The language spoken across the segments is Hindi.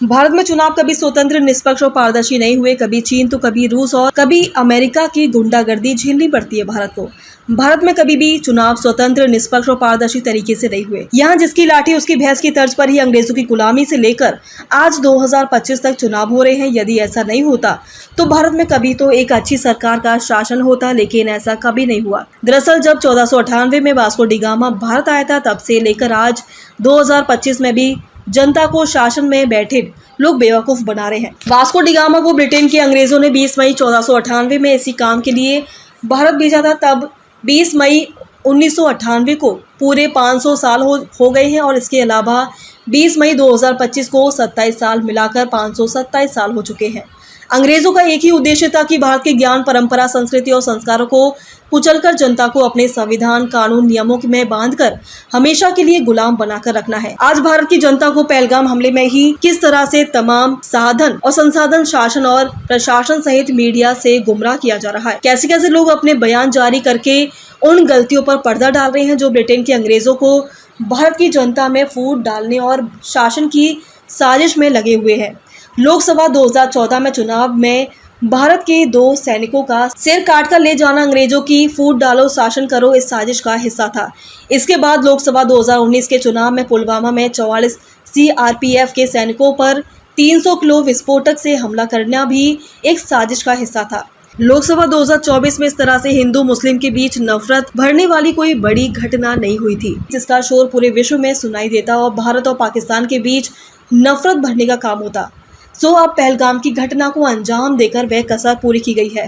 भारत में चुनाव कभी स्वतंत्र, निष्पक्ष और पारदर्शी नहीं हुए। कभी चीन तो कभी रूस और कभी अमेरिका की गुंडागर्दी झेलनी पड़ती है भारत को। भारत में कभी भी चुनाव स्वतंत्र, निष्पक्ष और पारदर्शी तरीके से नहीं हुए। यहाँ जिसकी लाठी उसकी भैंस की तर्ज पर ही अंग्रेजों की गुलामी से लेकर आज 2025 तक चुनाव हो रहे हैं। यदि ऐसा नहीं होता तो भारत में कभी तो एक अच्छी सरकार का शासन होता, लेकिन ऐसा कभी नहीं हुआ। दरअसल जब 1498 में वास्को डी गामा भारत आया था, तब से लेकर आज 2025 में भी जनता को शासन में बैठे लोग बेवकूफ बना रहे हैं। वास्को डी गामा को ब्रिटेन के अंग्रेजों ने 20 मई 1498 में इसी काम के लिए भारत भेजा था। तब 20 मई 1998 को पूरे 500 साल हो गए हैं और इसके अलावा 20 मई 2025 को 27 साल मिलाकर 527 साल हो चुके हैं। अंग्रेजों का एक ही उद्देश्य था कि भारत के ज्ञान, परंपरा, संस्कृति और संस्कारों को कुचलकर जनता को अपने संविधान, कानून, नियमों में बांधकर हमेशा के लिए गुलाम बनाकर रखना है। आज भारत की जनता को पहलगाम हमले में ही किस तरह से तमाम साधन और संसाधन, शासन और प्रशासन सहित मीडिया से गुमराह किया जा रहा है। कैसे कैसे लोग अपने बयान जारी करके उन गलतियों पर पर्दा डाल रहे हैं जो ब्रिटेन के अंग्रेजों को भारत की जनता में फूट डालने और शासन की साजिश में लगे हुए हैं। लोकसभा 2014 में चुनाव में भारत के 2 सैनिकों का सिर काटकर ले जाना अंग्रेजों की फूट डालो, शासन करो इस साजिश का हिस्सा था। इसके बाद लोकसभा 2019 के चुनाव में पुलवामा में 44 CRPF के सैनिकों पर 300 किलो विस्फोटक से हमला करना भी एक साजिश का हिस्सा था। लोकसभा 2024 में इस तरह से हिंदू मुस्लिम के बीच नफरत भरने वाली कोई बड़ी घटना नहीं हुई थी, जिसका शोर पूरे विश्व में सुनाई देता और भारत और पाकिस्तान के बीच नफरत भरने का काम होता। अब पहलगाम की घटना को अंजाम देकर वह कसर पूरी की गई है।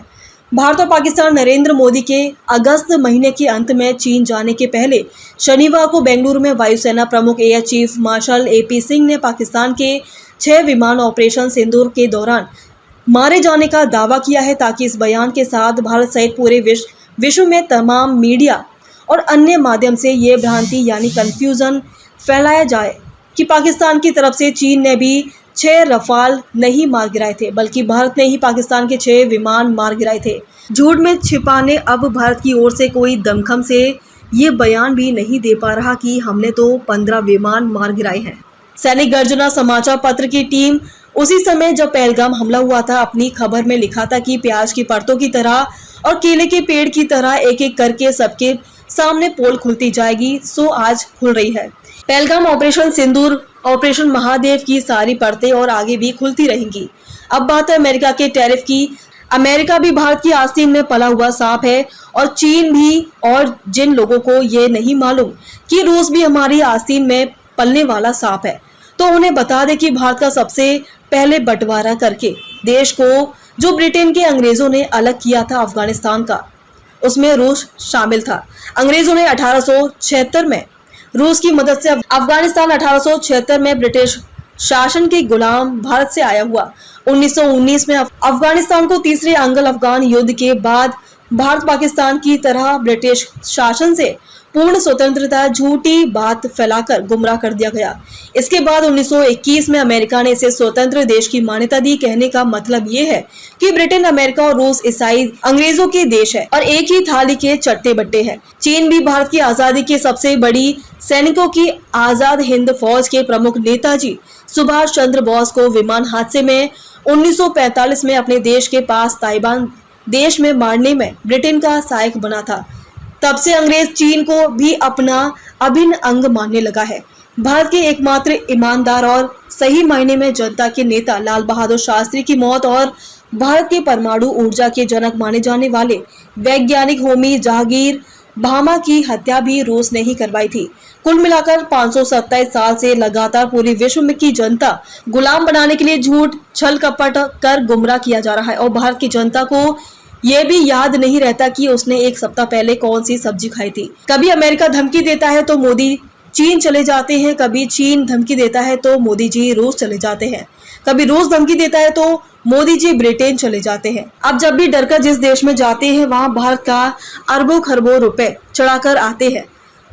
भारत और पाकिस्तान नरेंद्र मोदी के अगस्त महीने के अंत में चीन जाने के पहले शनिवार को बेंगलुरु में वायुसेना प्रमुख air chief marshal AP Singh ने पाकिस्तान के 6 विमान ऑपरेशन सिंदूर के दौरान मारे जाने का दावा किया है, ताकि इस बयान के साथ भारत सहित पूरे विश्व में तमाम मीडिया और अन्य माध्यम से ये भ्रांति यानी कंफ्यूजन फैलाया जाए कि पाकिस्तान की तरफ से चीन ने भी 6 रफाल नहीं मार गिराए थे, बल्कि भारत ने ही पाकिस्तान के 6 विमान मार गिराए थे। झूठ में छिपाने अब भारत की ओर से कोई दमखम से ये बयान भी नहीं दे पा रहा कि हमने तो 15 विमान मार गिराए हैं। सैनिक गर्जना समाचार पत्र की टीम उसी समय जब पहलगाम हमला हुआ था, अपनी खबर में लिखा था कि प्याज की परतों की तरह और केले के पेड़ की तरह एक एक करके सबके सामने पोल खुलती जाएगी। आज खुल रही है। पहलगाम, ऑपरेशन सिंदूर, ऑपरेशन महादेव की सारी परतें और आगे भी खुलती रहेंगी। अब बात है अमेरिका के टैरिफ की। अमेरिका भी भारत की आस्तीन में पला हुआ सांप है और चीन भी, और जिन लोगों को ये नहीं मालूम कि रूस भी हमारी आस्तीन में पलने वाला सांप है, तो उन्हें बता दे कि भारत का सबसे पहले बंटवारा करके देश को जो ब्रिटेन के अंग्रेजों ने अलग किया था अफगानिस्तान का, उसमें रूस शामिल था। अंग्रेजों ने 1876 में रूस की मदद से अफगानिस्तान 1876 में ब्रिटिश शासन के गुलाम भारत से आया हुआ। 1919 में अफगानिस्तान को तीसरे अंग्ल अफगान युद्ध के बाद भारत पाकिस्तान की तरह ब्रिटिश शासन से पूर्ण स्वतंत्रता झूठी बात फैलाकर गुमराह कर दिया गया। इसके बाद 1921 में अमेरिका ने इसे स्वतंत्र देश की मान्यता दी। कहने का मतलब ये है कि ब्रिटेन, अमेरिका और रूस ईसाई अंग्रेजों के देश है और एक ही थाली के चट्टे बट्टे हैं। चीन भी भारत की आजादी की सबसे बड़ी सैनिकों की आजाद हिंद फौज के प्रमुख नेताजी सुभाष चंद्र बोस को विमान हादसे में 1945 में अपने देश के पास ताइवान देश में मारने में ब्रिटेन का सहायक बना था। तब से अंग्रेज चीन को भी अपना अभिन्न अंग मानने लगा है। भारत के एकमात्र ईमानदार और सही मायने में जनता के नेता लाल बहादुर शास्त्री की मौत और भारत के परमाणु ऊर्जा के जनक माने जाने वाले वैज्ञानिक होमी जहांगीर भामा की हत्या भी रूस ने ही करवाई थी। कुल मिलाकर 527 साल से लगातार पूरी विश्व में की जनता गुलाम बनाने के लिए झूठ, छल कपट कर गुमराह किया जा रहा है और भारत की जनता को ये भी याद नहीं रहता कि उसने एक सप्ताह पहले कौन सी सब्जी खाई थी। कभी अमेरिका धमकी देता है तो मोदी चीन चले जाते हैं, कभी चीन धमकी देता है तो मोदी जी रूस चले जाते हैं, कभी रूस धमकी देता है तो मोदी जी ब्रिटेन चले जाते हैं। अब जब भी डरकर जिस देश में जाते हैं वहां भारत का अरबों खरबों रुपए चढ़ाकर आते हैं,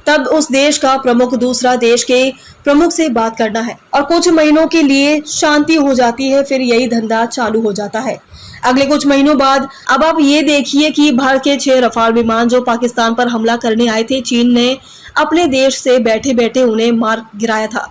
तब उस देश का प्रमुख दूसरा देश के प्रमुख से बात करना है और कुछ महीनों के लिए शांति हो जाती है, फिर यही धंधा चालू हो जाता है। अगले कुछ महीनों बाद अब आप ये देखिए कि भारत के 6 रफाल विमान जो पाकिस्तान पर हमला करने आए थे, चीन ने अपने देश से बैठे बैठे उन्हें मार गिराया था।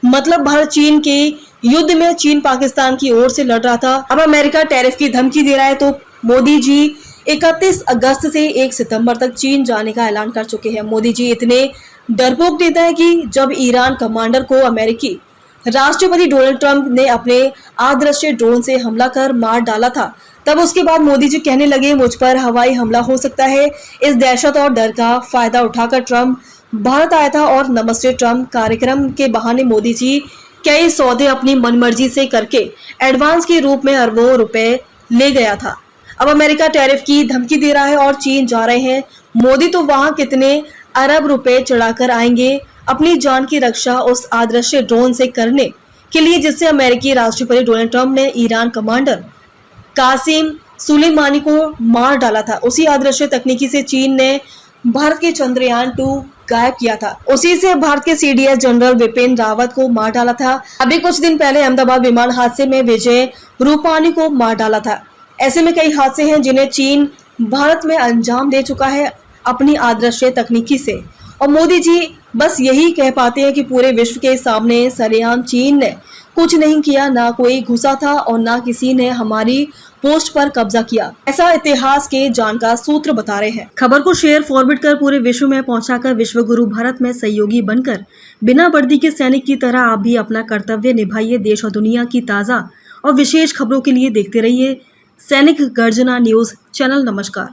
मतलब भारत चीन के युद्ध में चीन पाकिस्तान की ओर से लड़ रहा था। अब अमेरिका टैरिफ की धमकी दे रहा है, तो मोदी जी 31 अगस्त से 1 सितंबर तक चीन जाने का ऐलान कर चुके हैं। मोदी जी इतने डरपोक नेता है कि जब ईरान कमांडर को अमेरिकी राष्ट्रपति डोनाल्ड ट्रंप ने अपने अदृश्य ड्रोन से हमला कर मार डाला था, तब उसके बाद मोदी जी कहने लगे मुझ पर हवाई हमला हो सकता है। इस दहशत और डर का फायदा उठाकर ट्रंप भारत आया था और नमस्ते ट्रंप कार्यक्रम के बहाने मोदी जी कई सौदे अपनी मनमर्जी से करके एडवांस के रूप में अरबों रुपए ले गया था। अब अमेरिका टैरिफ की धमकी दे रहा है और चीन जा रहे हैं मोदी, तो वहां कितने अरब रुपए चढ़ाकर आएंगे अपनी जान की रक्षा उस अदृश्य ड्रोन से करने के लिए, जिससे अमेरिकी राष्ट्रपति डोनाल्ड ट्रंप ने ईरान कमांडर कासिम सुलेमानी को मार डाला था। उसी अदृश्य तकनीकी से चीन ने भारत के चंद्रयान 2 गायब किया था। उसी से भारत के सीडीएस जनरल विपिन रावत को मार डाला था। अभी कुछ दिन पहले अहमदाबाद विमान हादसे में विजय रूपानी को मार डाला था। ऐसे में कई हादसे हैं जिन्हें चीन भारत में अंजाम दे चुका है अपनी अदृश्य तकनीकी से, और मोदी जी बस यही कह पाते हैं कि पूरे विश्व के सामने सरेआम चीन ने कुछ नहीं किया, ना कोई घुसा था और ना किसी ने हमारी पोस्ट पर कब्जा किया, ऐसा इतिहास के जानकार सूत्र बता रहे हैं। खबर को शेयर फॉरवर्ड कर पूरे विश्व में पहुंचाकर विश्व गुरु भारत में सहयोगी बनकर बिना वर्दी के सैनिक की तरह आप भी अपना कर्तव्य निभाइए। देश और दुनिया की ताज़ा और विशेष खबरों के लिए देखते रहिए सैनिक गर्जना न्यूज चैनल। नमस्कार।